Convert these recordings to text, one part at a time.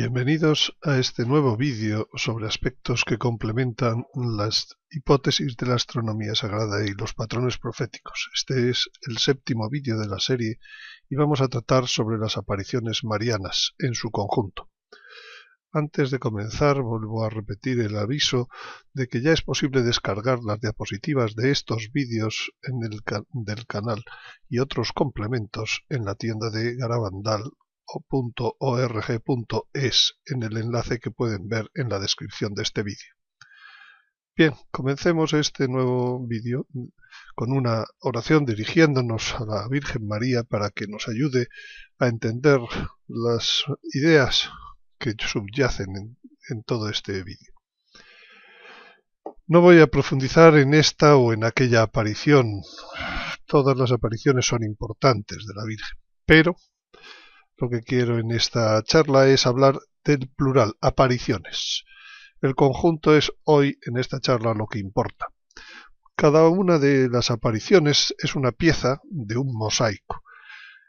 Bienvenidos a este nuevo vídeo sobre aspectos que complementan las hipótesis de la astronomía sagrada y los patrones proféticos. Este es el séptimo vídeo de la serie y vamos a tratar sobre las apariciones marianas en su conjunto. Antes de comenzar, vuelvo a repetir el aviso de que ya es posible descargar las diapositivas de estos vídeos del canal y otros complementos en la tienda de Garabandal .org.es en el enlace que pueden ver en la descripción de este vídeo. Bien, comencemos este nuevo vídeo con una oración dirigiéndonos a la Virgen María para que nos ayude a entender las ideas que subyacen en todo este vídeo. No voy a profundizar en esta o en aquella aparición. Todas las apariciones son importantes de la Virgen, pero lo que quiero en esta charla es hablar del plural, apariciones. El conjunto es hoy en esta charla lo que importa. Cada una de las apariciones es una pieza de un mosaico.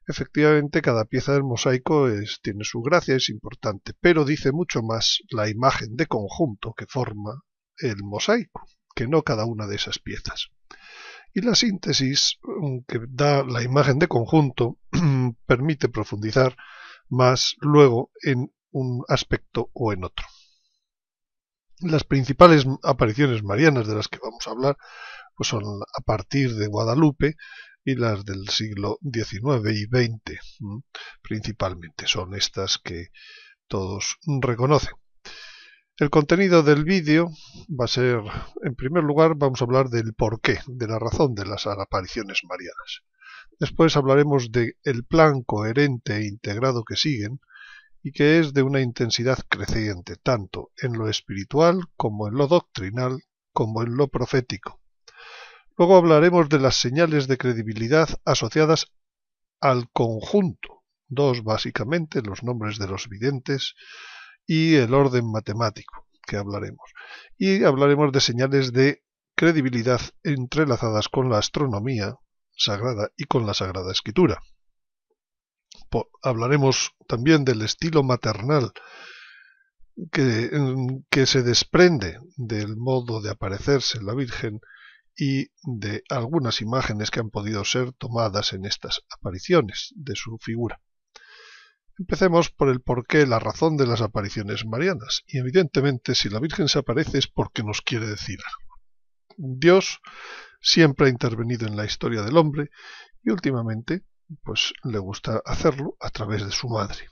Efectivamente, cada pieza del mosaico tiene su gracia, es importante, pero dice mucho más la imagen de conjunto que forma el mosaico, que no cada una de esas piezas. Y la síntesis que da la imagen de conjunto permite profundizar más luego en un aspecto o en otro. Las principales apariciones marianas de las que vamos a hablar pues son a partir de Guadalupe y las del siglo XIX y XX, principalmente. Son estas que todos reconocen. El contenido del vídeo va a ser, en primer lugar, vamos a hablar del porqué, de la razón de las apariciones marianas. Después hablaremos del plan coherente e integrado que siguen y que es de una intensidad creciente, tanto en lo espiritual como en lo doctrinal, como en lo profético. Luego hablaremos de las señales de credibilidad asociadas al conjunto, dos básicamente, los nombres de los videntes y el orden matemático, que hablaremos. Y hablaremos de señales de credibilidad entrelazadas con la astronomía sagrada y con la Sagrada Escritura. Hablaremos también del estilo maternal que se desprende del modo de aparecerse la Virgen y de algunas imágenes que han podido ser tomadas en estas apariciones de su figura. Empecemos por el porqué, la razón de las apariciones marianas. Y evidentemente, si la Virgen se aparece es porque nos quiere decir algo. Dios siempre ha intervenido en la historia del hombre y últimamente pues le gusta hacerlo a través de su madre.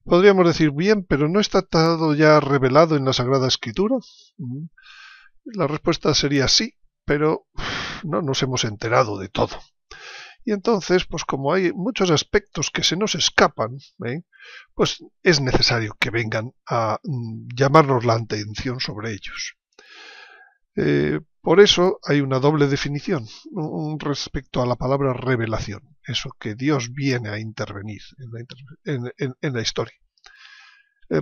Podríamos decir, bien, pero ¿no está todo ya revelado en la Sagrada Escritura? La respuesta sería sí, pero no nos hemos enterado de todo. Y entonces, pues como hay muchos aspectos que se nos escapan, pues es necesario que vengan a llamarnos la atención sobre ellos. Por eso hay una doble definición respecto a la palabra revelación, eso que Dios viene a intervenir en la historia.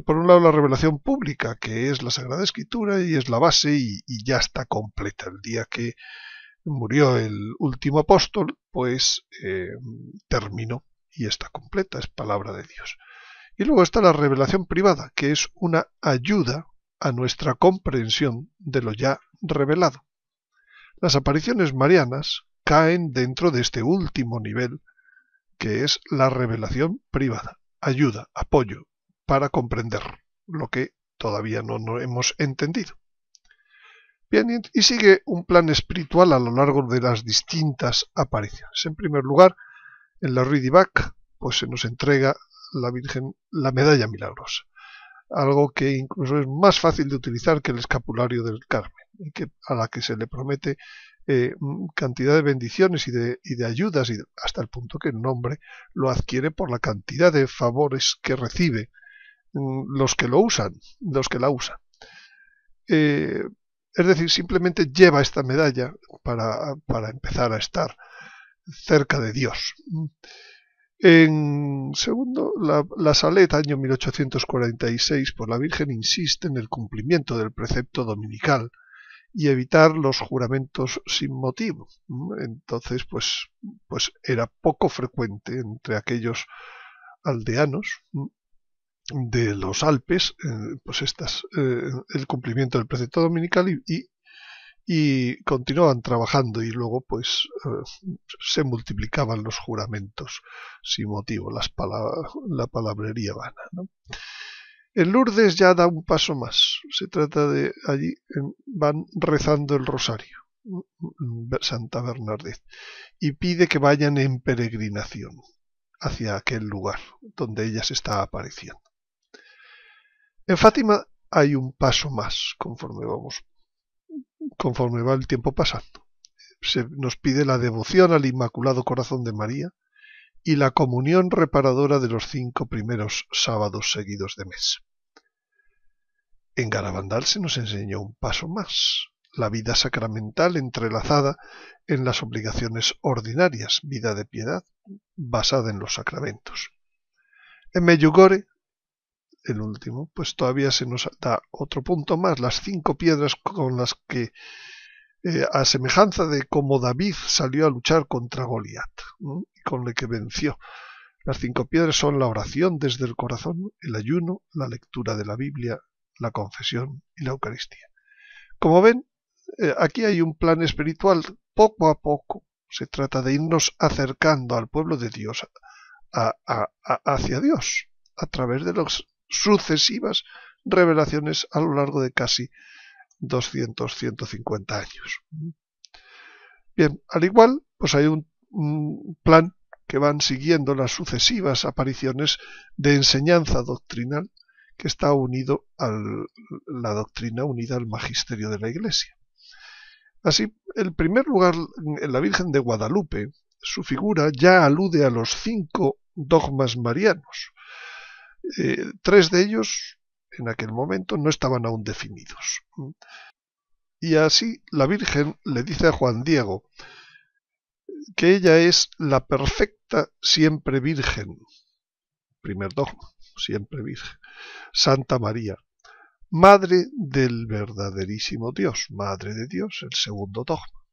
Por un lado, la revelación pública, que es la Sagrada Escritura y es la base y ya está completa. El día que murió el último apóstol, pues terminó y está completa, es palabra de Dios. Y luego está la revelación privada, que es una ayuda a nuestra comprensión de lo ya revelado. Las apariciones marianas caen dentro de este último nivel, que es la revelación privada, ayuda, apoyo, para comprender lo que todavía no hemos entendido. Bien, y sigue un plan espiritual a lo largo de las distintas apariciones. En primer lugar, en la Rue du Bac, pues se nos entrega la Virgen la medalla milagrosa, algo que incluso es más fácil de utilizar que el escapulario del Carmen, y a la que se le promete cantidad de bendiciones y de ayudas, y hasta el punto que el nombre lo adquiere por la cantidad de favores que recibe los que la usan. Es decir, simplemente lleva esta medalla para empezar a estar cerca de Dios. En segundo, la Salet, año 1846, pues la Virgen insiste en el cumplimiento del precepto dominical y evitar los juramentos sin motivo. Entonces, pues era poco frecuente entre aquellos aldeanos de los Alpes, pues el cumplimiento del precepto dominical y continuaban trabajando y luego pues se multiplicaban los juramentos sin motivo, la palabrería vana, ¿no? En Lourdes ya da un paso más. Se trata de allí van rezando el rosario, Santa Bernadette, y pide que vayan en peregrinación hacia aquel lugar donde ella se está apareciendo. En Fátima hay un paso más conforme va el tiempo pasando. Se nos pide la devoción al Inmaculado Corazón de María y la comunión reparadora de los 5 primeros sábados seguidos de mes. En Garabandal se nos enseñó un paso más, la vida sacramental entrelazada en las obligaciones ordinarias, vida de piedad basada en los sacramentos. En Medjugorje, el último, pues todavía se nos da otro punto más, las 5 piedras con las que, a semejanza de como David salió a luchar contra Goliat, y con lo que venció. Las 5 piedras son la oración desde el corazón, el ayuno, la lectura de la Biblia, la confesión y la Eucaristía. Como ven, aquí hay un plan espiritual poco a poco. Se trata de irnos acercando al pueblo de Dios, hacia Dios, a través de las sucesivas revelaciones a lo largo de casi 200-150 años. Bien, al igual, pues hay un plan que van siguiendo las sucesivas apariciones de enseñanza doctrinal que está unido a la doctrina unida al magisterio de la Iglesia. Así, en primer lugar, en la Virgen de Guadalupe, su figura ya alude a los 5 dogmas marianos. 3 de ellos, en aquel momento, no estaban aún definidos. Y así, la Virgen le dice a Juan Diego que ella es la perfecta siempre Virgen. Primer dogma, siempre Virgen. Santa María, Madre del verdaderísimo Dios, Madre de Dios, el segundo dogma,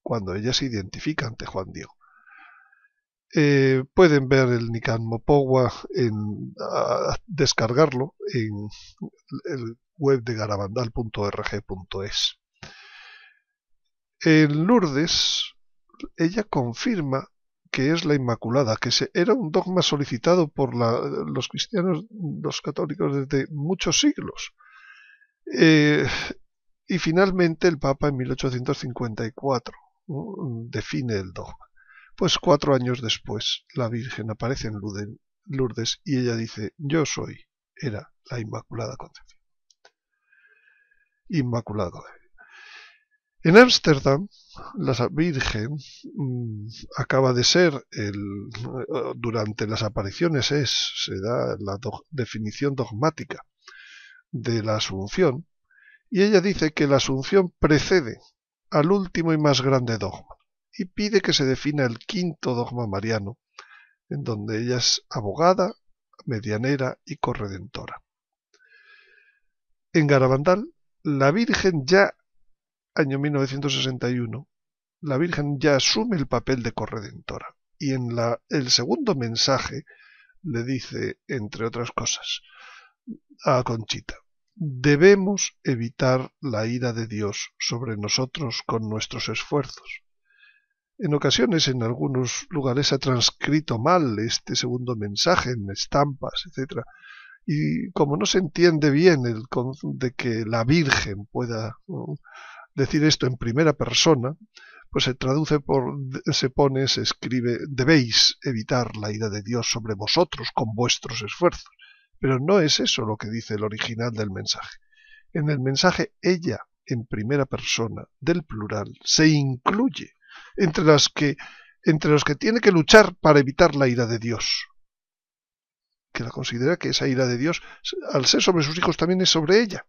cuando ella se identifica ante Juan Diego. Pueden ver el Nican Mopogua, descargarlo en el web de garabandal.org.es. En Lourdes, ella confirma que es la Inmaculada, que era un dogma solicitado por los cristianos, los católicos, desde muchos siglos. Y finalmente el Papa en 1854 define el dogma. Pues 4 años después la Virgen aparece en Lourdes y ella dice: yo era la Inmaculada Concepción. Inmaculada Concepción. En Ámsterdam, la Virgen acaba de ser, durante las apariciones se da la definición dogmática de la Asunción, y ella dice que la Asunción precede al último y más grande dogma, y pide que se defina el 5.º dogma mariano, en donde ella es abogada, medianera y corredentora. En Garabandal, la Virgen ya, año 1961, la Virgen ya asume el papel de corredentora, y en el segundo mensaje le dice, entre otras cosas, a Conchita: debemos evitar la ira de Dios sobre nosotros con nuestros esfuerzos. En ocasiones, en algunos lugares, se ha transcrito mal este segundo mensaje en estampas, etc. Y como no se entiende bien de que la Virgen pueda decir esto en primera persona, pues se traduce se escribe: debéis evitar la ira de Dios sobre vosotros con vuestros esfuerzos. Pero no es eso lo que dice el original del mensaje. En el mensaje, ella, en primera persona, del plural, se incluye entre los que tiene que luchar para evitar la ira de Dios, que la considera que esa ira de Dios, al ser sobre sus hijos, también es sobre ella.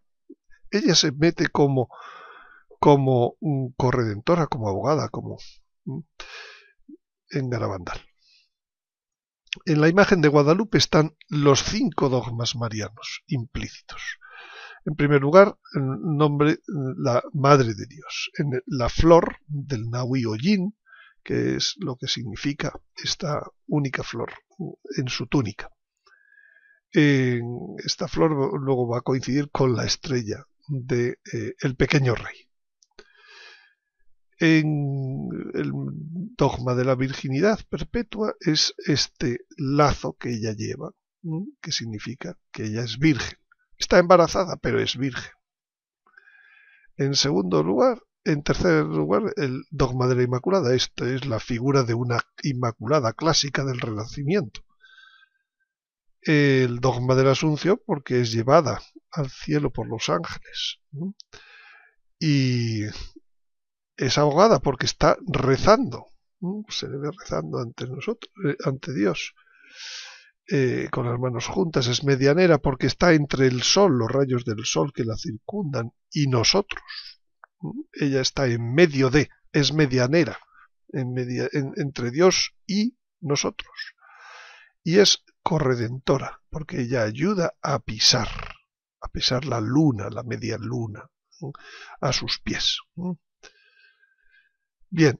Ella se mete como corredentora, como abogada, como en Garabandal. En la imagen de Guadalupe están los 5 dogmas marianos implícitos. En primer lugar, el nombre, la Madre de Dios. En la flor del Nahui Ollín, que es lo que significa esta única flor en su túnica. Esta flor luego va a coincidir con la estrella de el pequeño rey. En el dogma de la virginidad perpetua es este lazo que ella lleva, que significa que ella es virgen. Está embarazada, pero es virgen. En tercer lugar, el dogma de la Inmaculada. Esta es la figura de una Inmaculada clásica del Renacimiento. El dogma de la Asunción, porque es llevada al cielo por los ángeles. Y es abogada porque está rezando. Se le ve rezando ante nosotros, ante Dios. Con las manos juntas. Es medianera porque está entre el sol, los rayos del sol que la circundan, y nosotros. Ella está en medio de, es medianera entre Dios y nosotros. Y es corredentora porque ella ayuda a pisar la luna, la media luna, a sus pies. Bien.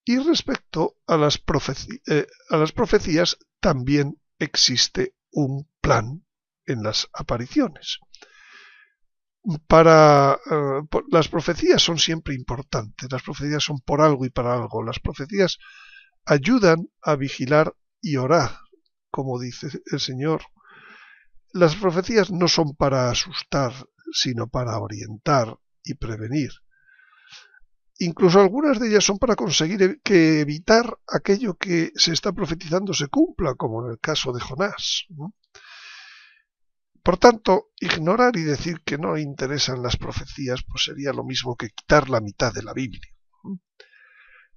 Y respecto a las profecías, también existe un plan en las apariciones. Las profecías son siempre importantes, las profecías son por algo y para algo. Las profecías ayudan a vigilar y orar, como dice el Señor. Las profecías no son para asustar, sino para orientar y prevenir. Incluso algunas de ellas son para conseguir que evitar aquello que se está profetizando se cumpla, como en el caso de Jonás, ¿no? Por tanto, ignorar y decir que no interesan las profecías pues sería lo mismo que quitar la mitad de la Biblia.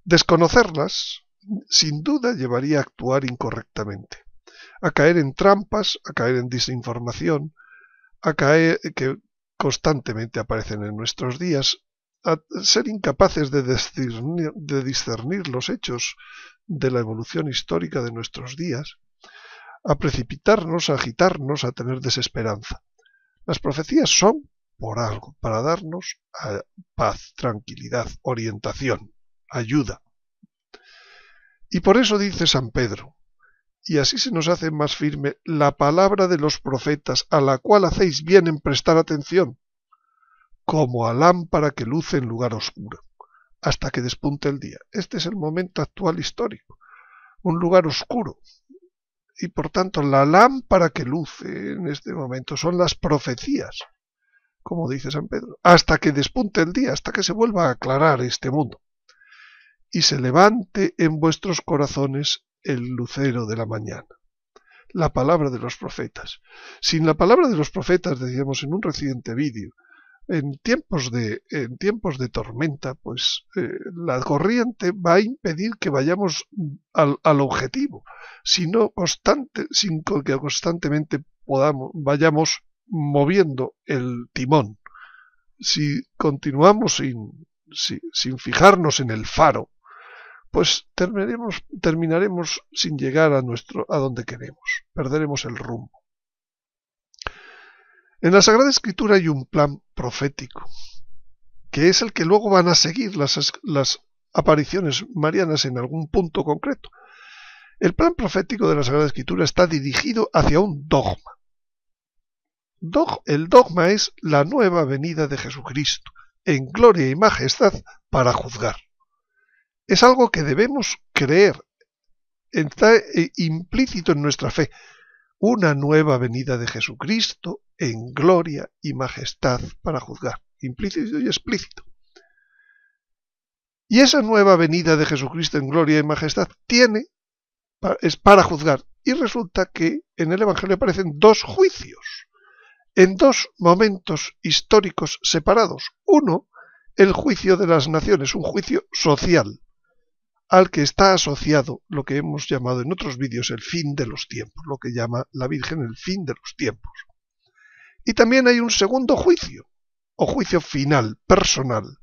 Desconocerlas, sin duda, llevaría a actuar incorrectamente, a caer en trampas, a caer en desinformación, a caer que constantemente aparecen en nuestros días, a ser incapaces de discernir los hechos de la evolución histórica de nuestros días, a precipitarnos, a agitarnos, a tener desesperanza. Las profecías son por algo, para darnos paz, tranquilidad, orientación, ayuda. Y por eso dice San Pedro, y así se nos hace más firme la palabra de los profetas, a la cual hacéis bien en prestar atención, como a lámpara que luce en lugar oscuro, hasta que despunte el día. Este es el momento actual histórico, un lugar oscuro. Y por tanto la lámpara que luce en este momento son las profecías, como dice San Pedro, hasta que despunte el día, hasta que se vuelva a aclarar este mundo, y se levante en vuestros corazones el lucero de la mañana. La palabra de los profetas. Sin la palabra de los profetas, decíamos en un reciente vídeo, en tiempos de tormenta, pues la corriente va a impedir que vayamos al objetivo, sin que constantemente vayamos moviendo el timón. Si continuamos sin fijarnos en el faro, pues terminaremos sin llegar a donde queremos, perderemos el rumbo. En la Sagrada Escritura hay un plan profético, que es el que luego van a seguir las apariciones marianas en algún punto concreto. El plan profético de la Sagrada Escritura está dirigido hacia un dogma. El dogma es la nueva venida de Jesucristo, en gloria y majestad, para juzgar. Es algo que debemos creer, está implícito en nuestra fe. Una nueva venida de Jesucristo en gloria y majestad para juzgar, implícito y explícito. Y esa nueva venida de Jesucristo en gloria y majestad es para juzgar. Y resulta que en el Evangelio aparecen dos juicios, en dos momentos históricos separados. Uno, el juicio de las naciones, un juicio social, al que está asociado lo que hemos llamado en otros vídeos el fin de los tiempos, lo que llama la Virgen el fin de los tiempos. Y también hay un segundo juicio, o juicio final, personal,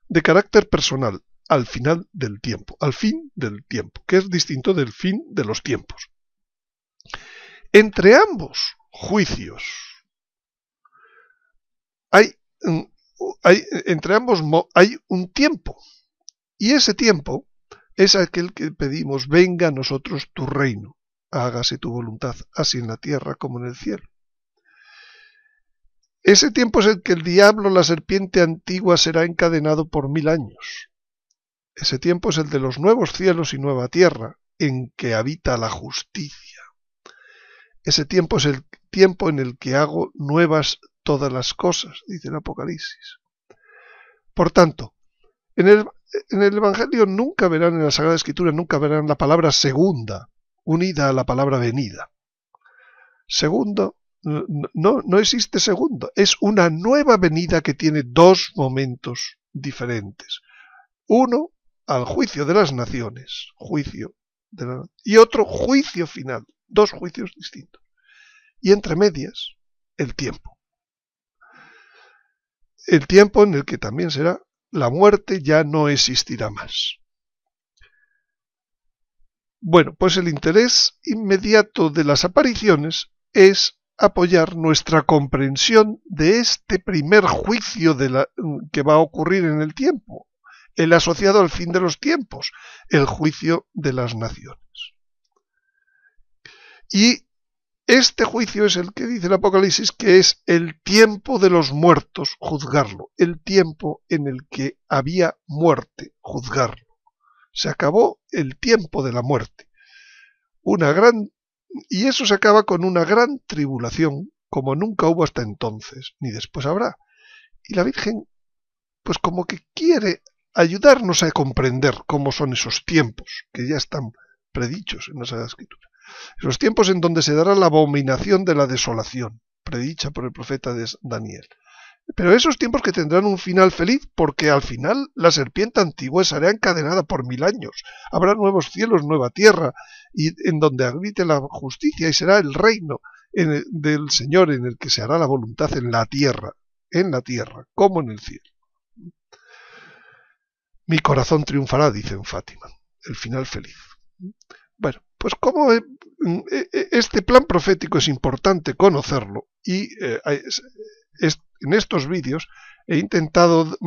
de carácter personal, al final del tiempo, al fin del tiempo, que es distinto del fin de los tiempos. Entre ambos juicios hay un tiempo, y ese tiempo es aquel que pedimos, venga a nosotros tu reino, hágase tu voluntad, así en la tierra como en el cielo. Ese tiempo es el que el diablo, la serpiente antigua, será encadenado por 1000 años. Ese tiempo es el de los nuevos cielos y nueva tierra, en que habita la justicia. Ese tiempo es el tiempo en el que hago nuevas todas las cosas, dice el Apocalipsis. Por tanto, en el Evangelio nunca verán, en la Sagrada Escritura, nunca verán la palabra segunda unida a la palabra venida. Segundo, no existe segundo, es una nueva venida que tiene dos momentos diferentes. Uno, al juicio de las naciones, y otro, juicio final, dos juicios distintos. Y entre medias, el tiempo. El tiempo en el que también será la muerte, ya no existirá más. Bueno, pues el interés inmediato de las apariciones es apoyar nuestra comprensión de este primer juicio que va a ocurrir en el tiempo, el asociado al fin de los tiempos, el juicio de las naciones. Y este juicio es el que dice el Apocalipsis que es el tiempo de los muertos, juzgarlo, el tiempo en el que había muerte, juzgarlo. Se acabó el tiempo de la muerte. Y eso se acaba con una gran tribulación, como nunca hubo hasta entonces, ni después habrá. Y la Virgen, pues como que quiere ayudarnos a comprender cómo son esos tiempos, que ya están predichos en la Sagrada Escritura. Esos tiempos en donde se dará la abominación de la desolación, predicha por el profeta Daniel. Pero esos tiempos que tendrán un final feliz, porque al final la serpiente antigua será encadenada por 1000 años. Habrá nuevos cielos, nueva tierra, y en donde habite la justicia, y será el reino del Señor en el que se hará la voluntad en la tierra, como en el cielo. Mi corazón triunfará, dice en Fátima, el final feliz. Bueno, pues como este plan profético es importante conocerlo, y en estos vídeos he intentado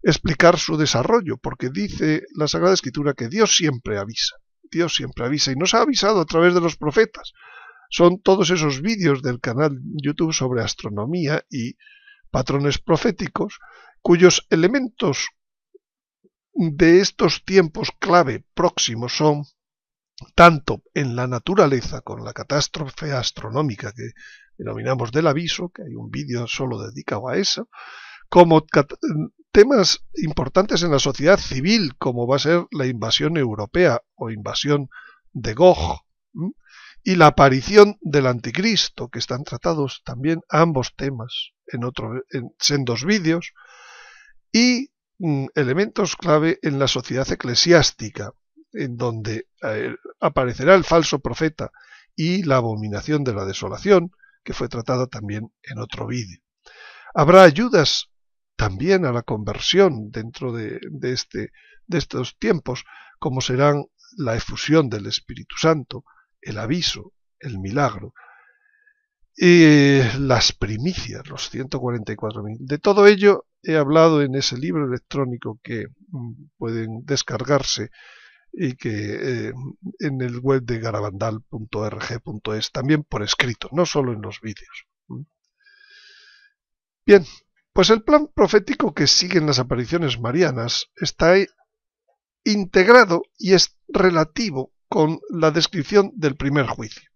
explicar su desarrollo, porque dice la Sagrada Escritura que Dios siempre avisa, y nos ha avisado a través de los profetas. Son todos esos vídeos del canal YouTube sobre astronomía y patrones proféticos, cuyos elementos de estos tiempos clave próximos son tanto en la naturaleza, con la catástrofe astronómica que denominamos del aviso, que hay un vídeo solo dedicado a eso, como temas importantes en la sociedad civil, como va a ser la invasión europea o invasión de Gog, y la aparición del anticristo, que están tratados también ambos temas en dos vídeos, y elementos clave en la sociedad eclesiástica, en donde aparecerá el falso profeta y la abominación de la desolación, que fue tratada también en otro vídeo. Habrá ayudas también a la conversión dentro de estos tiempos, como serán la efusión del Espíritu Santo, el aviso, el milagro, y las primicias, los 144.000. De todo ello he hablado en ese libro electrónico que pueden descargarse y que en el web de garabandal.org.es, también por escrito, no solo en los vídeos. Bien, pues el plan profético que siguen las apariciones marianas está integrado y es relativo con la descripción del primer juicio.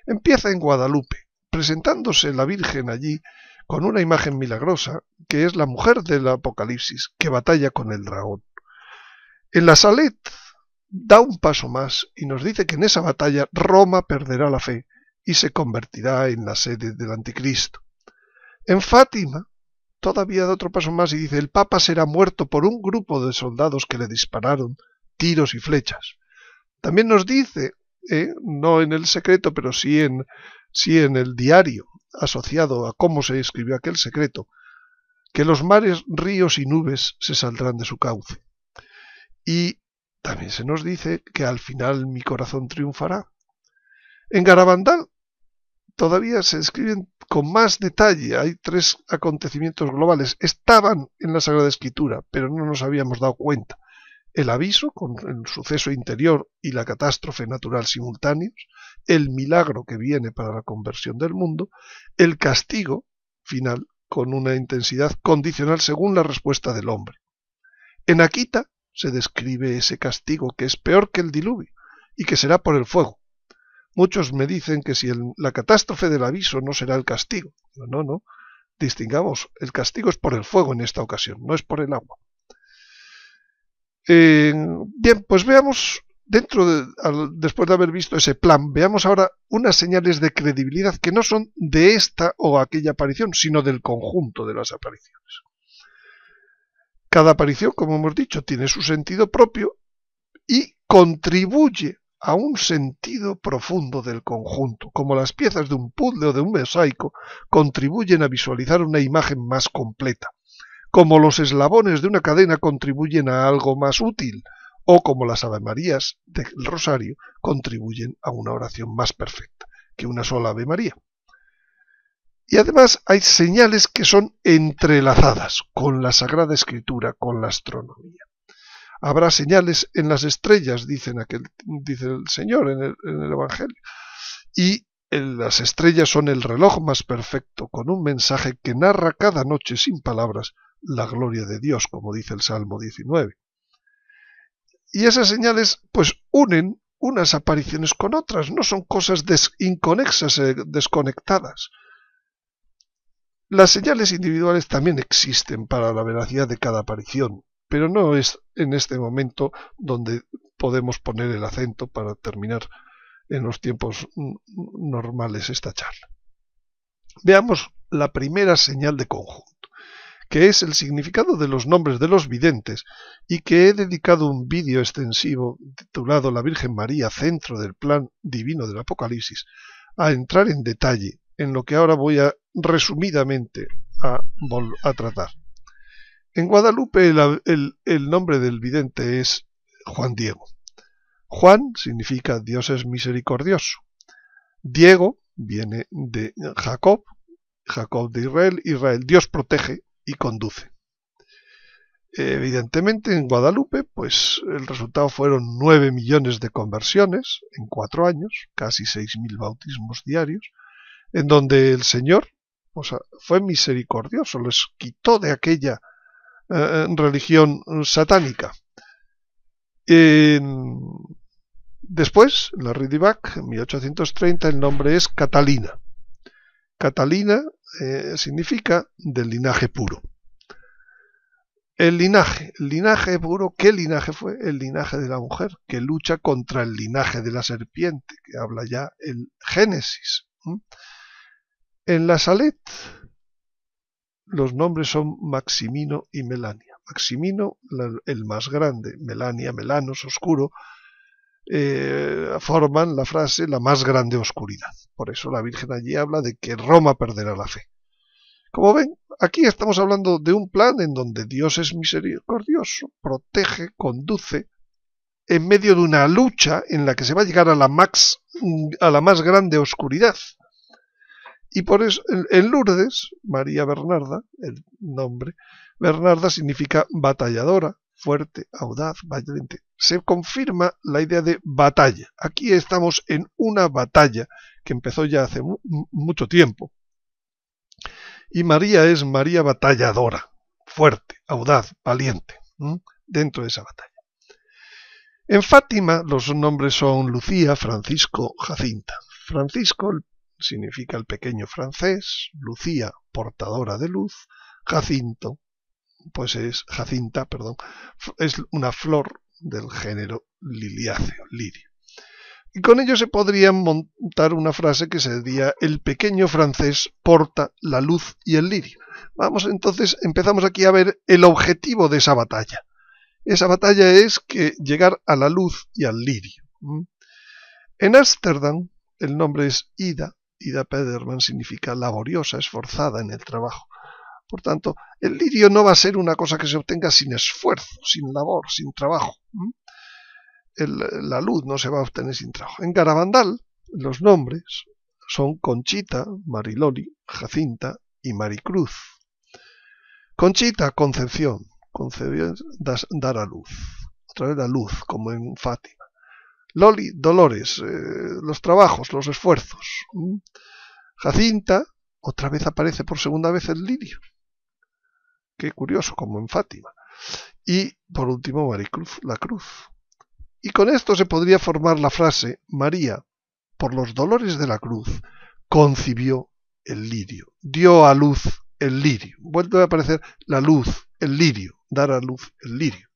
Empieza en Guadalupe, presentándose la Virgen allí con una imagen milagrosa, que es la mujer del Apocalipsis, que batalla con el dragón. En la Salet da un paso más y nos dice que en esa batalla Roma perderá la fe y se convertirá en la sede del anticristo. En Fátima todavía da otro paso más y dice: el Papa será muerto por un grupo de soldados que le dispararon tiros y flechas. También nos dice, no en el secreto, pero sí en el diario asociado a cómo se escribió aquel secreto, que los mares, ríos y nubes se saldrán de su cauce. Y también se nos dice que al final mi corazón triunfará. En Garabandal todavía se describen con más detalle. Hay 3 acontecimientos globales. Estaban en la Sagrada Escritura, pero no nos habíamos dado cuenta. el aviso con el suceso interior y la catástrofe natural simultáneos, el milagro que viene para la conversión del mundo, el castigo final con una intensidad condicional según la respuesta del hombre. En Akita se describe ese castigo que es peor que el diluvio y que será por el fuego. Muchos me dicen que si la catástrofe del aviso no será el castigo. No, distingamos, el castigo es por el fuego en esta ocasión, no es por el agua. Bien, pues veamos, después de haber visto ese plan, veamos ahora unas señales de credibilidad que no son de esta o aquella aparición, sino del conjunto de las apariciones. Cada aparición, como hemos dicho, tiene su sentido propio y contribuye a un sentido profundo del conjunto, como las piezas de un puzzle o de un mosaico contribuyen a visualizar una imagen más completa, como los eslabones de una cadena contribuyen a algo más útil, o como las avemarías del rosario contribuyen a una oración más perfecta que una sola Ave María. Y además hay señales que son entrelazadas con la Sagrada Escritura, con la astronomía. Habrá señales en las estrellas, dice el Señor en el Evangelio. Y las estrellas son el reloj más perfecto, con un mensaje que narra cada noche sin palabras la gloria de Dios, como dice el Salmo 19. Y esas señales, pues, unen unas apariciones con otras, no son cosas inconexas, desconectadas. Las señales individuales también existen para la veracidad de cada aparición, pero no es en este momento donde podemos poner el acento para terminar en los tiempos normales esta charla. Veamos la primera señal de conjunto, que es el significado de los nombres de los videntes y que he dedicado un vídeo extensivo titulado La Virgen María, centro del plan divino del Apocalipsis, a entrar en detalle en lo que ahora voy resumidamente a tratar. En Guadalupe el nombre del vidente es Juan Diego. Juan significa Dios es misericordioso. Diego viene de Jacob, Jacob de Israel, Israel, Dios protege y conduce. Evidentemente en Guadalupe, pues el resultado fueron 9 millones de conversiones en 4 años, casi 6.000 bautismos diarios, en donde el Señor fue misericordioso, les quitó de aquella religión satánica. Después, en la Ridivac, en 1830, el nombre es Catalina. Catalina significa del linaje puro. El linaje puro, ¿qué linaje fue? El linaje de la mujer, que lucha contra el linaje de la serpiente, que habla ya el Génesis. En la Salet, los nombres son Maximino y Melania. Maximino, el más grande, Melania, Melanos, oscuro, forman la frase la más grande oscuridad. Por eso la Virgen allí habla de que Roma perderá la fe. Como ven, aquí estamos hablando de un plan en donde Dios es misericordioso, protege, conduce, en medio de una lucha en la que se va a llegar a la más grande oscuridad. Y por eso, en Lourdes, María Bernarda, el nombre, Bernarda significa batalladora, fuerte, audaz, valiente. Se confirma la idea de batalla. Aquí estamos en una batalla que empezó ya hace mucho tiempo. Y María es María batalladora, fuerte, audaz, valiente, dentro de esa batalla. En Fátima los nombres son Lucía, Francisco, Jacinta. Francisco significa el pequeño francés, Lucía, portadora de luz, Jacinta, es una flor del género liliáceo, lirio. Y con ello se podría montar una frase que sería: el pequeño francés porta la luz y el lirio. Empezamos aquí a ver el objetivo de esa batalla. Esa batalla es llegar a la luz y al lirio. En Ámsterdam el nombre es Ida. Ida Pederman significa laboriosa, esforzada en el trabajo. Por tanto, el lirio no va a ser una cosa que se obtenga sin esfuerzo, sin labor, sin trabajo. La luz no se va a obtener sin trabajo. En Garabandal los nombres son Conchita, Mariloli, Jacinta y Maricruz. Conchita, concepción, dar a luz. otra vez la luz, como en Fátima. Loli, dolores, los trabajos, los esfuerzos. Jacinta, otra vez aparece por segunda vez el lirio. Qué curioso, como en Fátima. Y, por último, Maricruz, la cruz. Y con esto se podría formar la frase: María, por los dolores de la cruz, concibió el lirio, dio a luz el lirio. Vuelve a aparecer la luz, el lirio, dar a luz el lirio,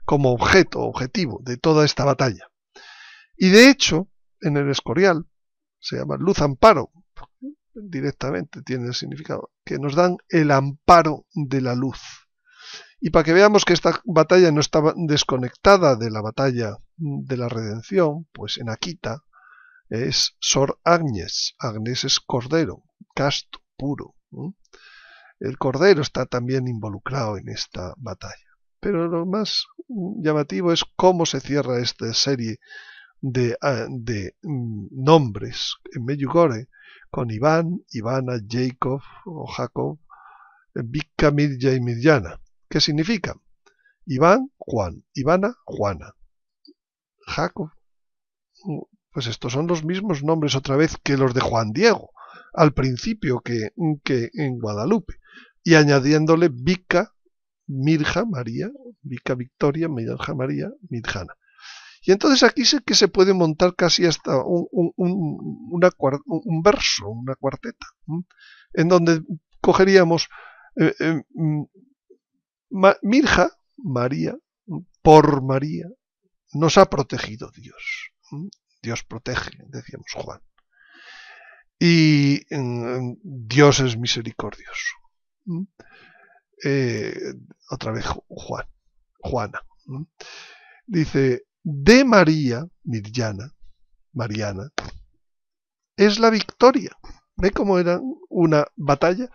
como objetivo de toda esta batalla. Y de hecho, en el Escorial, se llama luz amparo, directamente tiene el significado, que nos dan el amparo de la luz. Y para que veamos que esta batalla no estaba desconectada de la batalla de la redención, pues en Akita es Sor Agnes. Agnes es cordero, casto, puro. El cordero está también involucrado en esta batalla. Pero lo más llamativo es cómo se cierra esta serie de nombres en Medjugorje con Iván, Ivana, Jacob o Jacob, Vicka, Mirja y Mirjana. ¿Qué significa? Iván, Juan, Ivana, Juana. Jacob, pues estos son los mismos nombres otra vez que los de Juan Diego, al principio que en Guadalupe, y añadiéndole Vicka, Mirja, María, Vicka Victoria, Mirja María, Mirjana. Y entonces aquí sí que se puede montar casi hasta un verso, una cuarteta, en donde cogeríamos Mirja, María, por María, nos ha protegido Dios. Dios protege, decíamos Juan. Y Dios es misericordioso. Otra vez Juana. Dice, de María, Mirjana, Mariana, es la victoria. ¿Ve cómo era una batalla?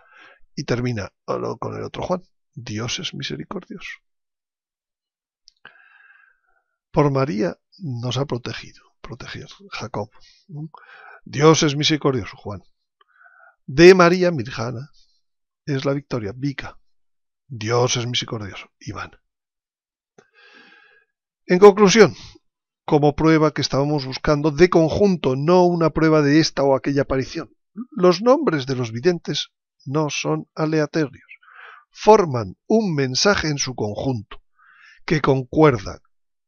Y termina con el otro Juan. Dios es misericordioso. Por María nos ha protegido, Jacob. Dios es misericordioso, Juan. De María, Mirjana, es la victoria, Vicka. Dios es misericordioso, Iván. En conclusión, como prueba que estábamos buscando de conjunto, no una prueba de esta o aquella aparición, los nombres de los videntes no son aleatorios. Forman un mensaje en su conjunto, que concuerda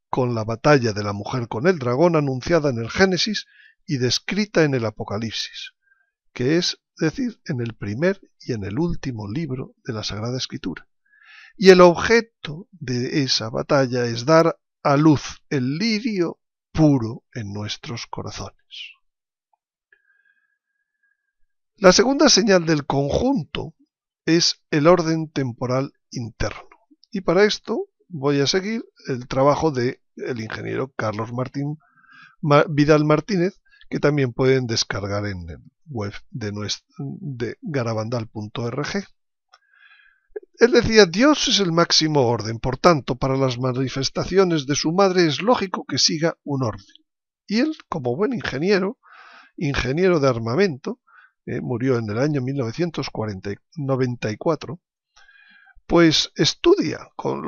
con la batalla de la mujer con el dragón anunciada en el Génesis y descrita en el Apocalipsis, que es decir, en el primer y en el último libro de la Sagrada Escritura. Y el objeto de esa batalla es dar a luz el lirio puro en nuestros corazones. La segunda señal del conjunto es el orden temporal interno. Y para esto voy a seguir el trabajo del ingeniero Carlos Vidal Martínez, que también pueden descargar en el web de garabandal.org. Él decía, Dios es el máximo orden, por tanto, para las manifestaciones de su madre es lógico que siga un orden. Y él, como buen ingeniero de armamento, murió en el año 1994, pues estudia con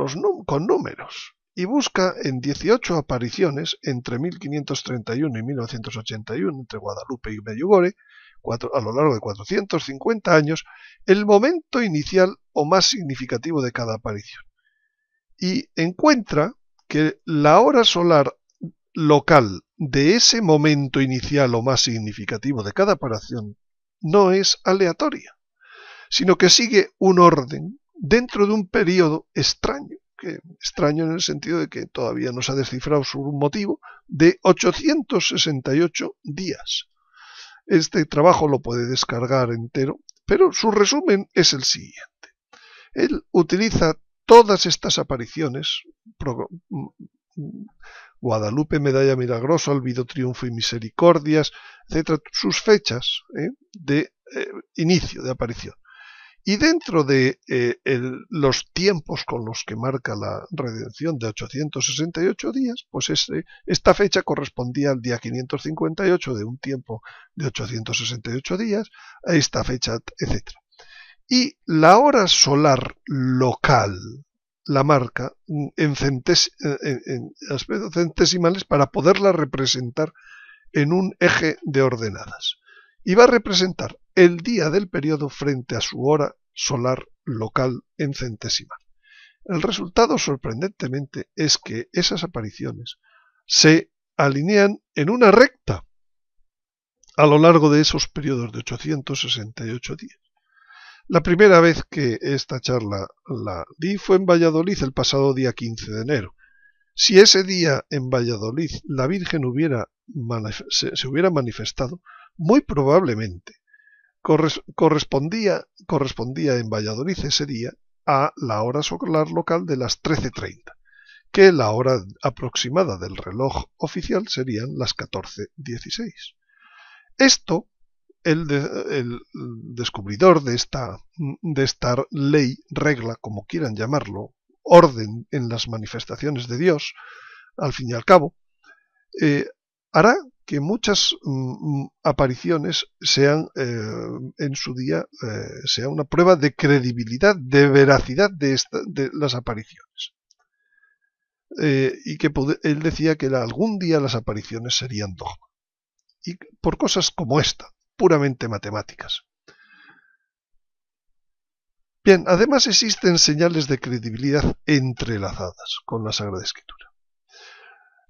números y busca en 18 apariciones entre 1531 y 1981 entre Guadalupe y Medjugorje, a lo largo de 450 años, el momento inicial o más significativo de cada aparición. Y encuentra que la hora solar local de ese momento inicial o más significativo de cada aparición no es aleatoria, sino que sigue un orden dentro de un periodo extraño, extraño en el sentido de que todavía no se ha descifrado su motivo, de 868 días. Este trabajo lo puede descargar entero, pero su resumen es el siguiente. Él utiliza todas estas apariciones, Guadalupe, Medalla Milagrosa, Olvido, Triunfo y Misericordias, etc., sus fechas de inicio de aparición. Y dentro de los tiempos con los que marca la redención de 868 días, pues esta fecha correspondía al día 558 de un tiempo de 868 días, a esta fecha, etc. Y la hora solar local la marca en aspectos centesimales para poderla representar en un eje de ordenadas. Y va a representar el día del periodo frente a su hora solar local en centesimal. El resultado, sorprendentemente, es que esas apariciones se alinean en una recta a lo largo de esos periodos de 868 días. La primera vez que esta charla la di fue en Valladolid el pasado día 15 de enero. Si ese día en Valladolid la Virgen se hubiera manifestado, muy probablemente correspondía en Valladolid ese día a la hora solar local de las 13:30, que la hora aproximada del reloj oficial serían las 14:16. Esto, el descubridor de esta ley, regla, como quieran llamarlo, orden en las manifestaciones de Dios, al fin y al cabo, hará que muchas apariciones sean en su día sea una prueba de credibilidad, de veracidad de las apariciones. Y que él decía que algún día las apariciones serían dogma. Y por cosas como esta, puramente matemáticas. Bien, además existen señales de credibilidad entrelazadas con la Sagrada Escritura.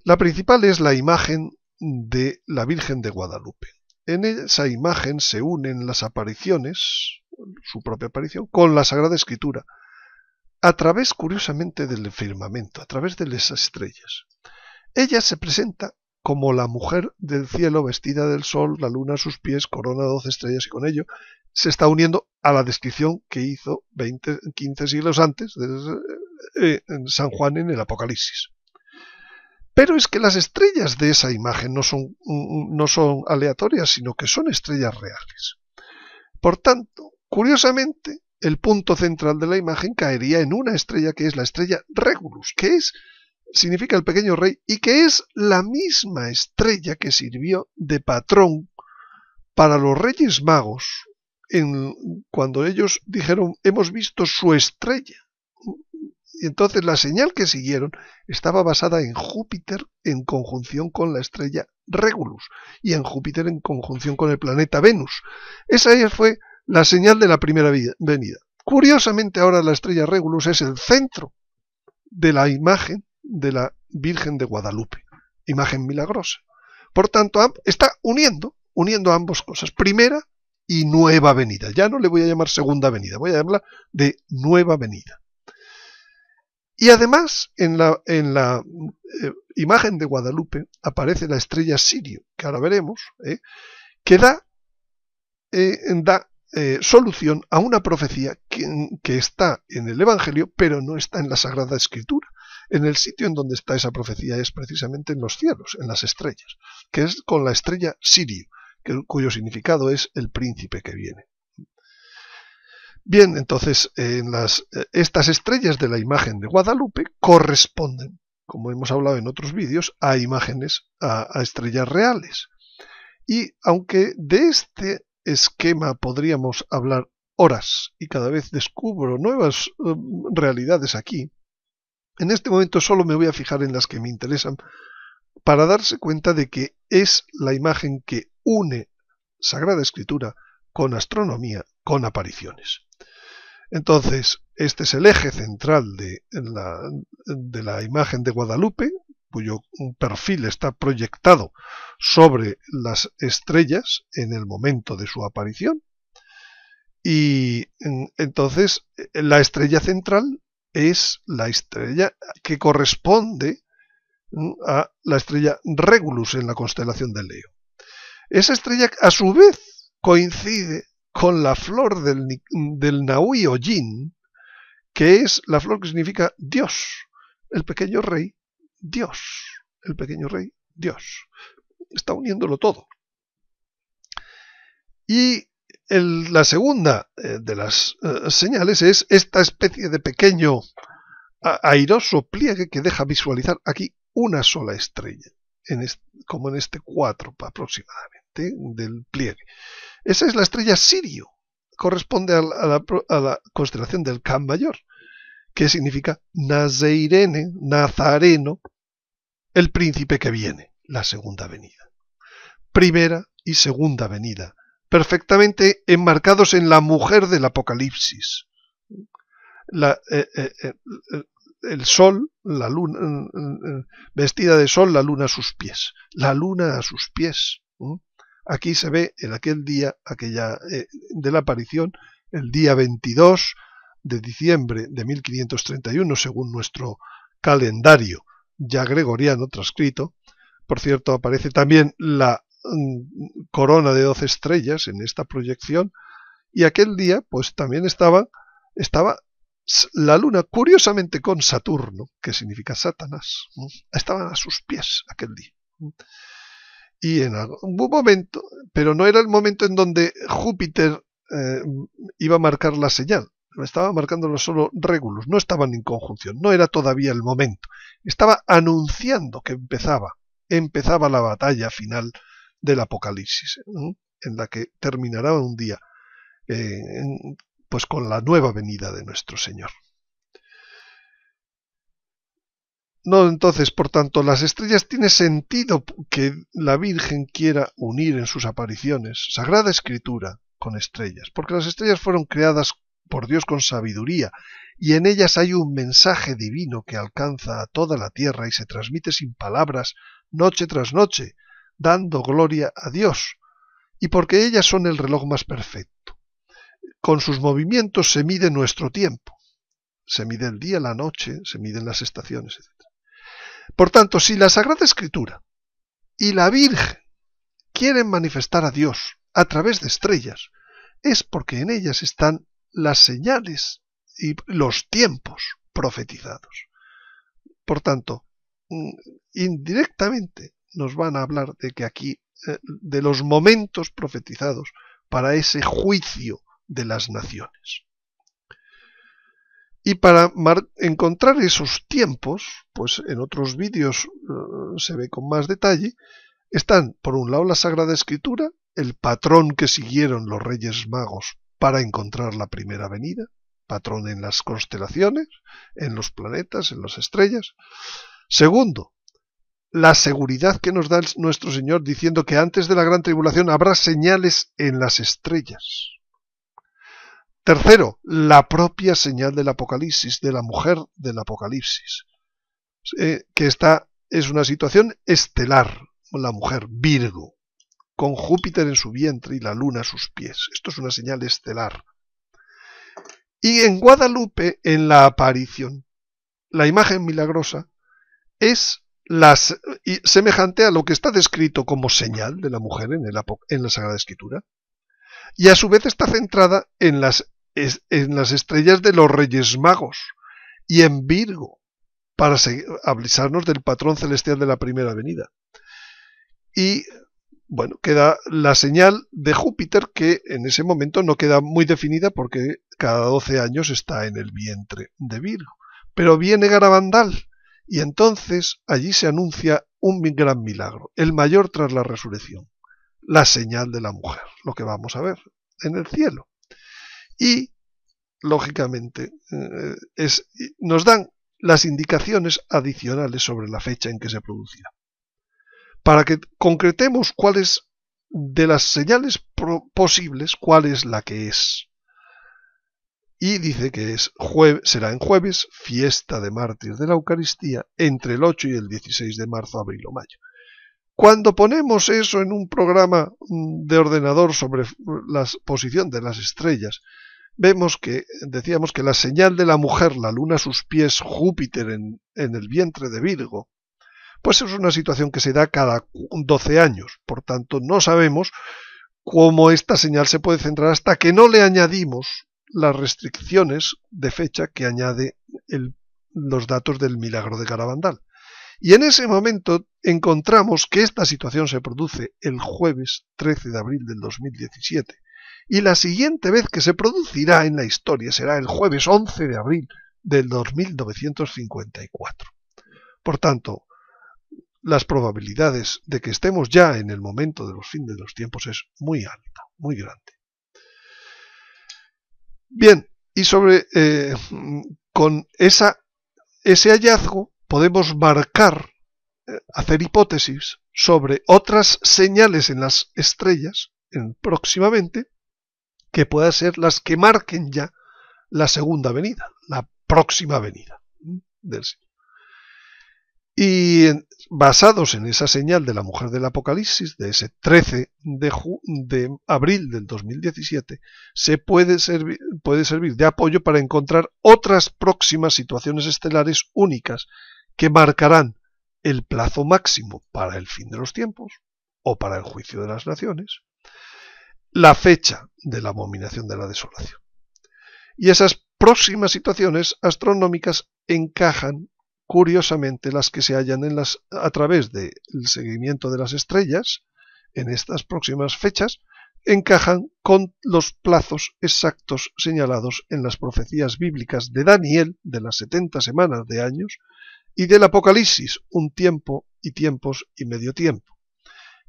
La principal es la imagen de la Virgen de Guadalupe. En esa imagen se unen las apariciones, su propia aparición, con la Sagrada Escritura, a través, curiosamente, del firmamento, a través de las estrellas. Ella se presenta como la mujer del cielo vestida del sol, la luna a sus pies, corona 12 estrellas, y con ello se está uniendo a la descripción que hizo 15 siglos antes de San Juan en el Apocalipsis. Pero es que las estrellas de esa imagen no son aleatorias, sino que son estrellas reales. Por tanto, curiosamente, el punto central de la imagen caería en una estrella que es la estrella Regulus, que significa el pequeño rey, y que es la misma estrella que sirvió de patrón para los Reyes Magos cuando ellos dijeron: hemos visto su estrella. Y entonces la señal que siguieron estaba basada en Júpiter en conjunción con la estrella Regulus y en Júpiter en conjunción con el planeta Venus. Esa fue la señal de la primera venida. Curiosamente, ahora la estrella Regulus es el centro de la imagen de la Virgen de Guadalupe, imagen milagrosa. Por tanto, está uniendo ambas cosas, primera y nueva venida. Ya no le voy a llamar segunda venida, voy a llamarla de nueva venida. Y además, en la imagen de Guadalupe aparece la estrella Sirio, que ahora veremos, que da solución a una profecía que está en el Evangelio, pero no está en la Sagrada Escritura. En el sitio en donde está esa profecía es precisamente en los cielos, en las estrellas, que es con la estrella Sirio, cuyo significado es el príncipe que viene. Bien, entonces, estas estrellas de la imagen de Guadalupe corresponden, como hemos hablado en otros vídeos, a imágenes, a estrellas reales. Y aunque de este esquema podríamos hablar horas, y cada vez descubro nuevas realidades aquí, en este momento solo me voy a fijar en las que me interesan para darse cuenta de que es la imagen que une Sagrada Escritura con astronomía, con apariciones. Entonces, este es el eje central de la imagen de Guadalupe, cuyo perfil está proyectado sobre las estrellas en el momento de su aparición. Y entonces, la estrella central es la estrella que corresponde a la estrella Regulus en la constelación de Leo. Esa estrella, a su vez, coincide con la flor del Nahui o Yin, que es la flor que significa Dios, el pequeño rey, Dios, el pequeño rey, Dios. Está uniéndolo todo. Y la segunda de las señales es esta especie de pequeño airoso pliegue que deja visualizar aquí una sola estrella, como en este 4 aproximadamente del pliegue. Esa es la estrella Sirio, corresponde a la constelación del Can Mayor, que significa Nazeirene, Nazareno, el príncipe que viene, la segunda venida. Primera y segunda venida, perfectamente enmarcados en la mujer del Apocalipsis. El sol, la luna, vestida de sol, la luna a sus pies. La luna a sus pies. Aquí se ve en aquel día, de la aparición, el día 22 de diciembre de 1531, según nuestro calendario ya gregoriano transcrito. Por cierto, aparece también la corona de 12 estrellas en esta proyección, y aquel día pues también estaba la luna, curiosamente con Saturno, que significa Satanás, estaban a sus pies aquel día. Y en algún momento, pero no era el momento en donde Júpiter iba a marcar la señal, estaba marcándolo solo Regulus, no estaban en conjunción, no era todavía el momento, estaba anunciando que empezaba la batalla final del Apocalipsis, en la que terminará un día pues con la nueva venida de nuestro Señor. No, entonces, por tanto, las estrellas tiene sentido que la Virgen quiera unir en sus apariciones Sagrada Escritura con estrellas, porque las estrellas fueron creadas por Dios con sabiduría, y en ellas hay un mensaje divino que alcanza a toda la tierra y se transmite sin palabras, noche tras noche, dando gloria a Dios, y porque ellas son el reloj más perfecto. Con sus movimientos se mide nuestro tiempo, se mide el día, la noche, se miden las estaciones, etc. Por tanto, si la Sagrada Escritura y la Virgen quieren manifestar a Dios a través de estrellas, es porque en ellas están las señales y los tiempos profetizados. Por tanto, indirectamente nos van a hablar de que aquí, de los momentos profetizados para ese juicio de las naciones. Y para encontrar esos tiempos, pues en otros vídeos se ve con más detalle, están por un lado la Sagrada Escritura, el patrón que siguieron los Reyes Magos para encontrar la primera venida, patrón en las constelaciones, en los planetas, en las estrellas. Segundo, la seguridad que nos da nuestro Señor diciendo que antes de la gran tribulación habrá señales en las estrellas. Tercero, la propia señal del Apocalipsis, de la mujer del Apocalipsis, que es una situación estelar, la mujer Virgo, con Júpiter en su vientre y la luna a sus pies. Esto es una señal estelar. Y en Guadalupe, en la aparición, la imagen milagrosa es semejante a lo que está descrito como señal de la mujer en la Sagrada Escritura, y a su vez está centrada en las estrellas de los Reyes Magos y en Virgo, para avisarnos del patrón celestial de la primera venida. Y bueno, queda la señal de Júpiter, que en ese momento no queda muy definida porque cada 12 años está en el vientre de Virgo. Pero viene Garabandal y entonces allí se anuncia un gran milagro, el mayor tras la resurrección, la señal de la mujer, lo que vamos a ver en el cielo. Y, lógicamente, nos dan las indicaciones adicionales sobre la fecha en que se producirá, para que concretemos cuáles de las señales posibles, cuál es la que es. Y dice que será en jueves, fiesta de mártir de la Eucaristía, entre el 8 y el 16 de marzo, abril o mayo. Cuando ponemos eso en un programa de ordenador sobre la posición de las estrellas, decíamos que la señal de la mujer, la luna a sus pies, Júpiter en el vientre de Virgo, pues es una situación que se da cada 12 años. Por tanto, no sabemos cómo esta señal se puede centrar hasta que no le añadimos las restricciones de fecha que añade los datos del milagro de Garabandal. Y en ese momento encontramos que esta situación se produce el jueves 13 de abril del 2017. Y la siguiente vez que se producirá en la historia será el jueves 11 de abril del 2954. Por tanto, las probabilidades de que estemos ya en el momento de los fines de los tiempos es muy alta, muy grande. Bien, y sobre con ese hallazgo podemos marcar, hacer hipótesis sobre otras señales en las estrellas próximamente, que puedan ser las que marquen ya la segunda venida, la próxima venida del Señor. Y basados en esa señal de la mujer del Apocalipsis, de ese 13 de abril del 2017, se puede servir de apoyo para encontrar otras próximas situaciones estelares únicas que marcarán el plazo máximo para el fin de los tiempos o para el juicio de las naciones, la fecha de la abominación de la desolación. Y esas próximas situaciones astronómicas encajan, curiosamente, las que se hallan a través del seguimiento de las estrellas en estas próximas fechas, encajan con los plazos exactos señalados en las profecías bíblicas de Daniel, de las 70 semanas de años, y del Apocalipsis, un tiempo y tiempos y medio tiempo.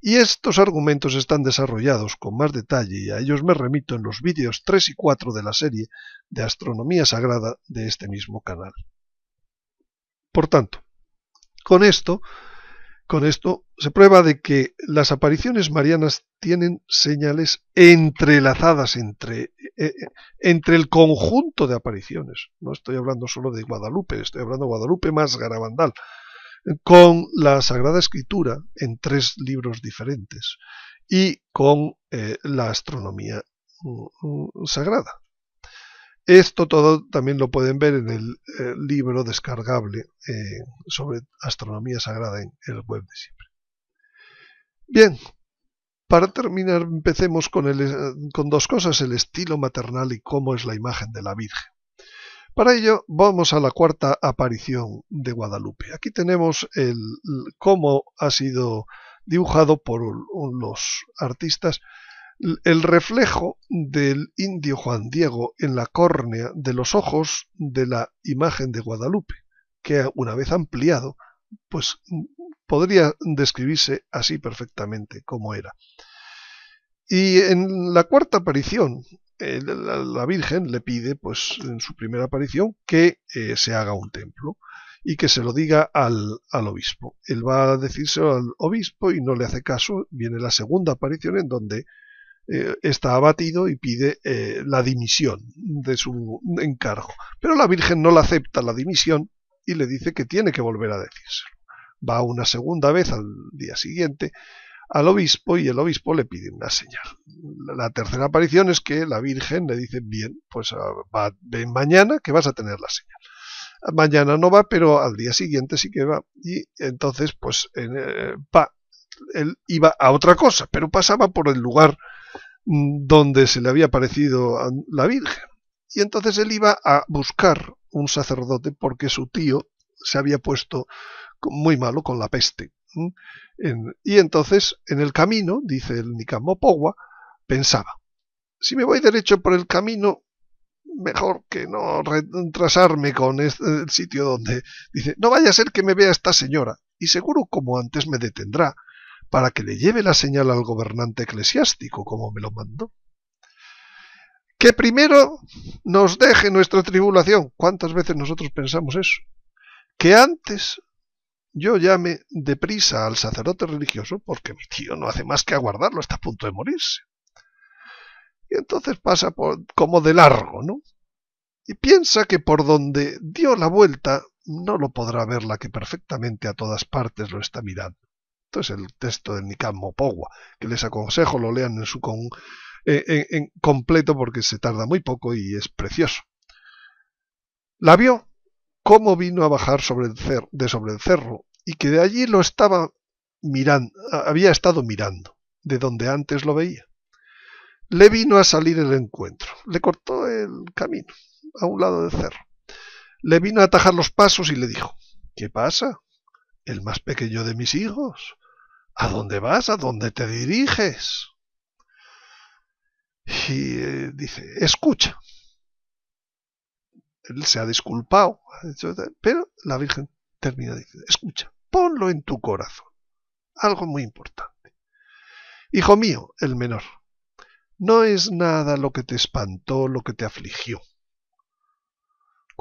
Y estos argumentos están desarrollados con más detalle, y a ellos me remito en los vídeos 3 y 4 de la serie de Astronomía Sagrada de este mismo canal. Por tanto, con esto se prueba de que las apariciones marianas tienen señales entrelazadas entre el conjunto de apariciones. No estoy hablando solo de Guadalupe, estoy hablando de Guadalupe más Garabandal, con la Sagrada Escritura en 3 libros diferentes y con la astronomía sagrada. Esto todo también lo pueden ver en el libro descargable sobre astronomía sagrada en el web de siempre. Bien, para terminar empecemos con 2 cosas, el estilo maternal y cómo es la imagen de la Virgen. Para ello vamos a la 4ª aparición de Guadalupe. Aquí tenemos cómo ha sido dibujado por los artistas el reflejo del indio Juan Diego en la córnea de los ojos de la imagen de Guadalupe, que una vez ampliado, pues podría describirse así perfectamente como era. Y en la 4ª aparición, la Virgen le pide, pues en su primera aparición, que se haga un templo y que se lo diga al obispo. Él va a decírselo al obispo y no le hace caso. Viene la 2ª aparición en donde está abatido y pide la dimisión de su encargo. Pero la Virgen no le acepta la dimisión y le dice que tiene que volver a decírselo. Va una 2ª vez al día siguiente al obispo y el obispo le pide una señal. La 3ª aparición es que la Virgen le dice, bien, pues ven mañana que vas a tener la señal. Mañana no va, pero al día siguiente sí que va. Y entonces, pues, él iba a otra cosa, pero pasaba por el lugar donde se le había aparecido a la Virgen. Y entonces él iba a buscar un sacerdote porque su tío se había puesto muy malo con la peste. Y entonces, en el camino, dice el Nicam Mopogua, pensaba, si me voy derecho por el camino, mejor que no retrasarme con el sitio donde, dice, no vaya a ser que me vea esta señora, y seguro como antes me detendrá, para que le lleve la señal al gobernante eclesiástico, como me lo mandó. Que primero nos deje nuestra tribulación. ¿Cuántas veces nosotros pensamos eso? Que antes yo llame deprisa al sacerdote religioso, porque mi tío no hace más que aguardarlo, está a punto de morirse. Y entonces pasa como de largo, ¿no? Y piensa que por donde dio la vuelta no lo podrá ver la que perfectamente a todas partes lo está mirando. Entonces el texto del Nicam Mopogua, que les aconsejo lo lean en completo porque se tarda muy poco y es precioso. La vio cómo vino a bajar sobre el cerro y que de allí lo estaba mirando, había estado mirando, de donde antes lo veía. Le vino a salir el encuentro, le cortó el camino a un lado del cerro. Le vino a atajar los pasos y le dijo, ¿qué pasa? El más pequeño de mis hijos. ¿A dónde vas? ¿A dónde te diriges? Y dice, escucha. Él se ha disculpado, pero la Virgen termina diciendo, escucha, ponlo en tu corazón. Algo muy importante. Hijo mío, el menor, no es nada lo que te espantó, lo que te afligió.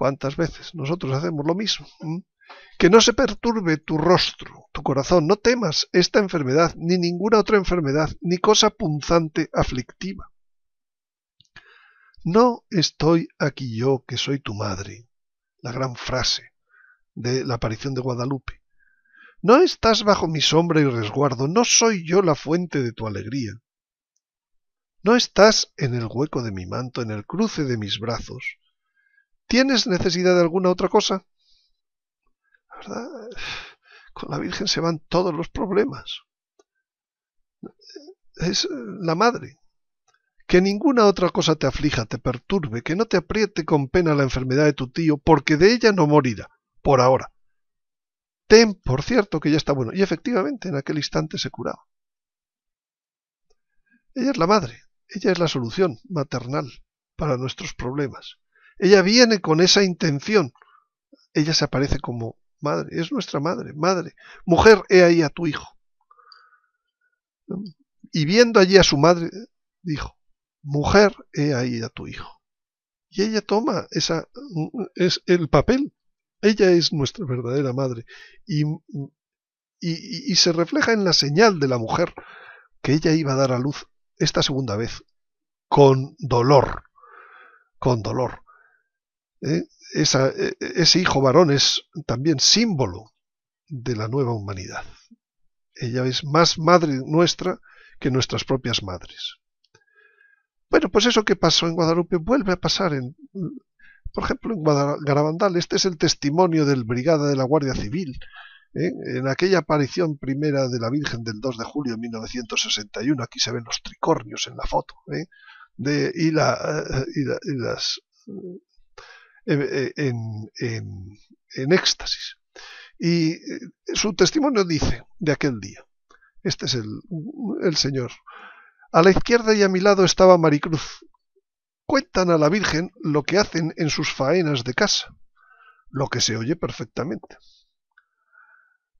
¿Cuántas veces nosotros hacemos lo mismo? Que no se perturbe tu rostro, tu corazón, no temas esta enfermedad, ni ninguna otra enfermedad, ni cosa punzante aflictiva. No estoy aquí yo, que soy tu madre, la gran frase de la aparición de Guadalupe. No estás bajo mi sombra y resguardo, no soy yo la fuente de tu alegría. No estás en el hueco de mi manto, en el cruce de mis brazos. ¿Tienes necesidad de alguna otra cosa? La verdad, con la Virgen se van todos los problemas. Es la madre. Que ninguna otra cosa te aflija, te perturbe, que no te apriete con pena la enfermedad de tu tío, porque de ella no morirá, por ahora. Ten por cierto que ya está bueno. Y efectivamente, en aquel instante se curaba. Ella es la madre, ella es la solución maternal para nuestros problemas. Ella viene con esa intención. Ella se aparece como madre, es nuestra madre, madre. Mujer, he ahí a tu hijo. Y viendo allí a su madre, dijo, mujer, he ahí a tu hijo. Y ella toma es el papel. Ella es nuestra verdadera madre. Y se refleja en la señal de la mujer que ella iba a dar a luz esta segunda vez, con dolor. Con dolor. Ese hijo varón es también símbolo de la nueva humanidad. Ella es más madre nuestra que nuestras propias madres. Bueno, pues eso que pasó en Guadalupe vuelve a pasar por ejemplo, en Garabandal. Este es el testimonio del Brigada de la Guardia Civil, en aquella aparición primera de la Virgen del 2 de julio de 1961. Aquí se ven los tricornios en la foto, en éxtasis. Y su testimonio dice de aquel día, este es el señor. A la izquierda y a mi lado estaba Maricruz. Cuentan a la Virgen lo que hacen en sus faenas de casa, lo que se oye perfectamente.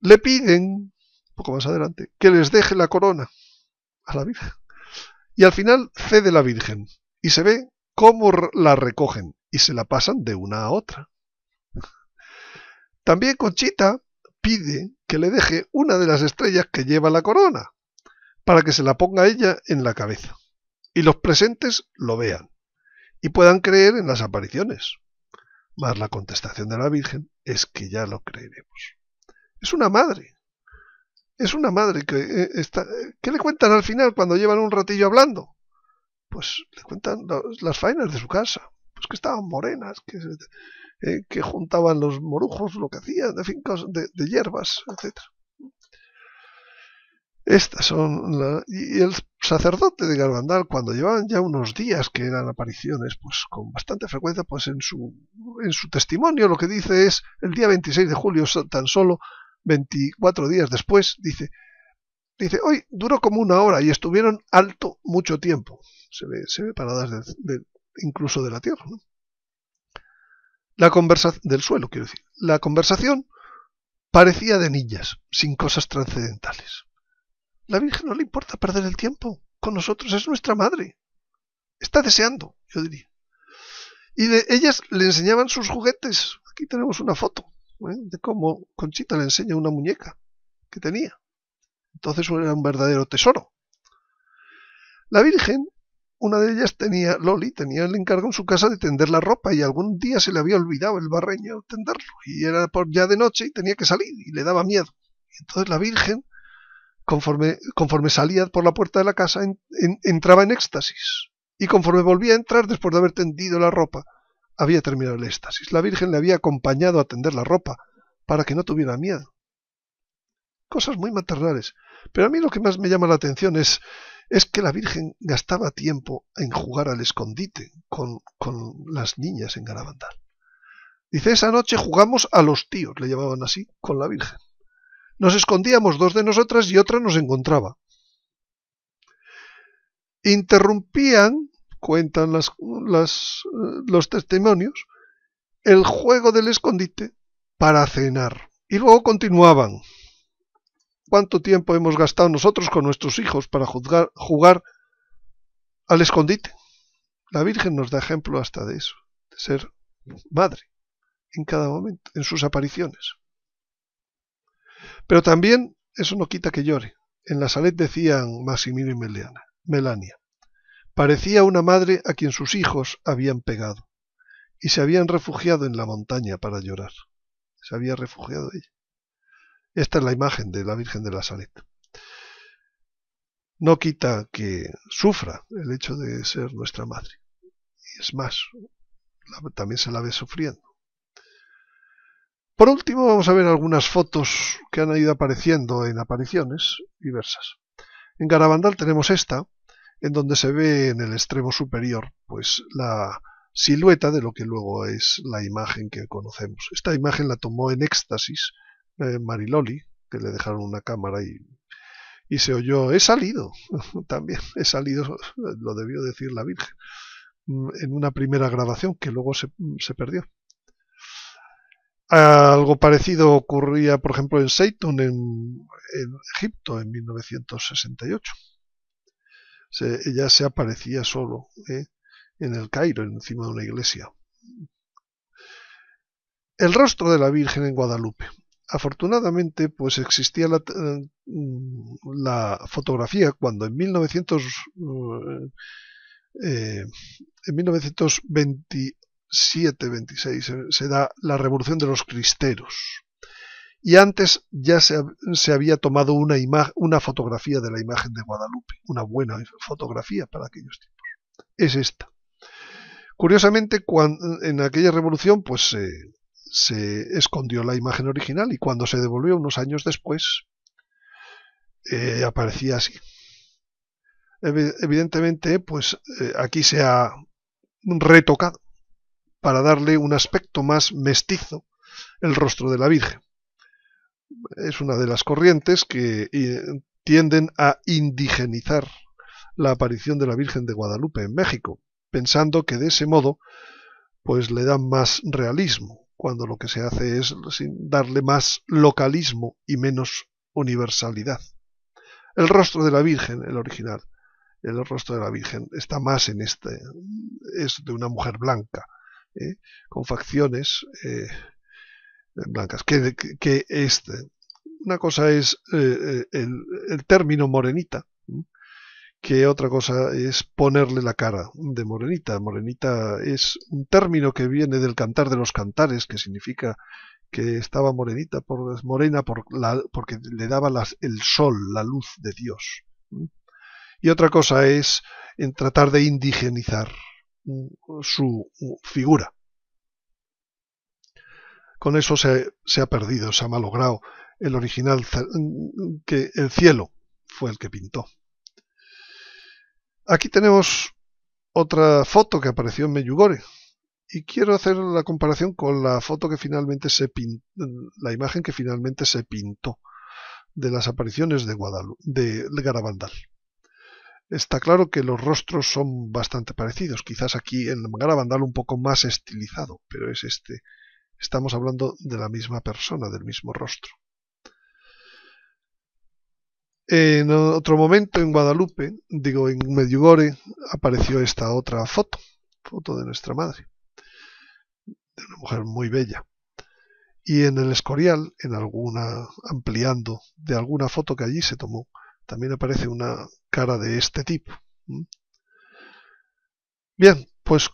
Le piden, un poco más adelante, que les deje la corona a la Virgen. Y al final cede la Virgen y se ve cómo la recogen y se la pasan de una a otra. También Conchita pide que le deje una de las estrellas que lleva la corona, para que se la ponga ella en la cabeza y los presentes lo vean y puedan creer en las apariciones. Mas la contestación de la Virgen es que ya lo creeremos. Es una madre ¿qué le cuentan al final cuando llevan un ratillo hablando? Pues le cuentan las faenas de su casa, pues que estaban morenas, que juntaban los morujos, lo que hacían, de fincas de hierbas, etc. Estas son y el sacerdote de Garabandal, cuando llevaban ya unos días que eran apariciones, pues con bastante frecuencia, pues en su testimonio lo que dice es, el día 26 de julio, tan solo 24 días después, dice, hoy duró como una hora y estuvieron alto mucho tiempo. Se ve paradas incluso de la tierra, ¿no? La conversación del suelo, quiero decir. La conversación parecía de niñas, sin cosas trascendentales. La Virgen no le importa perder el tiempo con nosotros, es nuestra madre. Está deseando, yo diría. Y ellas le enseñaban sus juguetes. Aquí tenemos una foto de cómo Conchita le enseña una muñeca que tenía. Entonces era un verdadero tesoro. La Virgen, una de ellas Loli tenía el encargo en su casa de tender la ropa y algún día se le había olvidado el barreño tenderlo y era ya de noche y tenía que salir y le daba miedo. Y entonces la Virgen, conforme salía por la puerta de la casa, entraba en éxtasis. Y conforme volvía a entrar, después de haber tendido la ropa, había terminado el éxtasis. La Virgen le había acompañado a tender la ropa para que no tuviera miedo. Cosas muy maternales. Pero a mí lo que más me llama la atención es que la Virgen gastaba tiempo en jugar al escondite con las niñas en Garabandal. Dice, esa noche jugamos a los tíos, le llamaban así, con la Virgen. Nos escondíamos dos de nosotras y otra nos encontraba. Interrumpían, cuentan los testimonios, el juego del escondite para cenar. Y luego continuaban. ¿Cuánto tiempo hemos gastado nosotros con nuestros hijos para jugar al escondite? La Virgen nos da ejemplo hasta de eso, de ser madre. en cada momento, en sus apariciones. Pero también eso no quita que llore. En la Salet decían Maximino y Melania: parecía una madre a quien sus hijos habían pegado y se habían refugiado en la montaña para llorar. Se había refugiado ella. Esta es la imagen de la Virgen de la Salet. No quita que sufra el hecho de ser nuestra madre. Y es más, también se la ve sufriendo. Por último, vamos a ver algunas fotos que han ido apareciendo en apariciones diversas. En Garabandal tenemos esta, en donde se ve en el extremo superior pues la silueta de lo que luego es la imagen que conocemos. Esta imagen la tomó en éxtasis Mariloli, que le dejaron una cámara y se oyó: he salido, también he salido, lo debió decir la Virgen, en una primera grabación que luego se perdió. Algo parecido ocurría, por ejemplo, en Seitun, en Egipto, en 1968. Ella se aparecía solo en el Cairo, encima de una iglesia. El rostro de la Virgen en Guadalupe. Afortunadamente, pues existía la fotografía cuando en 1927-26 se da la Revolución de los Cristeros. Y antes ya se había tomado una fotografía de la imagen de Guadalupe, una buena fotografía para aquellos tiempos. Es esta. Curiosamente, en aquella revolución pues se escondió la imagen original y cuando se devolvió unos años después aparecía así. Evidentemente, pues aquí se ha retocado para darle un aspecto más mestizo el rostro de la Virgen. Es una de las corrientes que tienden a indigenizar la aparición de la Virgen de Guadalupe en México, pensando que de ese modo pues le dan más realismo, cuando lo que se hace es darle más localismo y menos universalidad. El rostro de la Virgen, el original, el rostro de la Virgen está más en es de una mujer blanca, con facciones blancas, que una cosa es el término morenita, que otra cosa es ponerle la cara de morenita. Morenita es un término que viene del Cantar de los Cantares, que significa que estaba morena porque le daba el sol, la luz de Dios. Y otra cosa es en tratar de indigenizar su figura. Con eso se ha perdido, se ha malogrado el original, que el cielo fue el que pintó. Aquí tenemos otra foto que apareció en Medjugorje y quiero hacer la comparación con la foto que finalmente la imagen que finalmente se pintó de las apariciones de Garabandal. Está claro que los rostros son bastante parecidos, quizás aquí en Garabandal un poco más estilizado, pero es estamos hablando de la misma persona, del mismo rostro. En otro momento en Medjugorje, apareció esta otra foto de nuestra madre, de una mujer muy bella. Y en el Escorial, ampliando de alguna foto que allí se tomó, también aparece una cara de este tipo. Bien, pues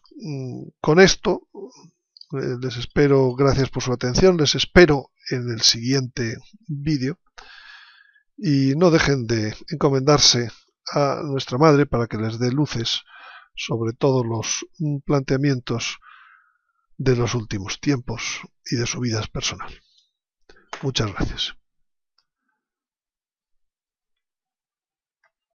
con esto les espero, gracias por su atención, les espero en el siguiente vídeo. Y no dejen de encomendarse a nuestra Madre para que les dé luces sobre todos los planteamientos de los últimos tiempos y de su vida personal. Muchas gracias.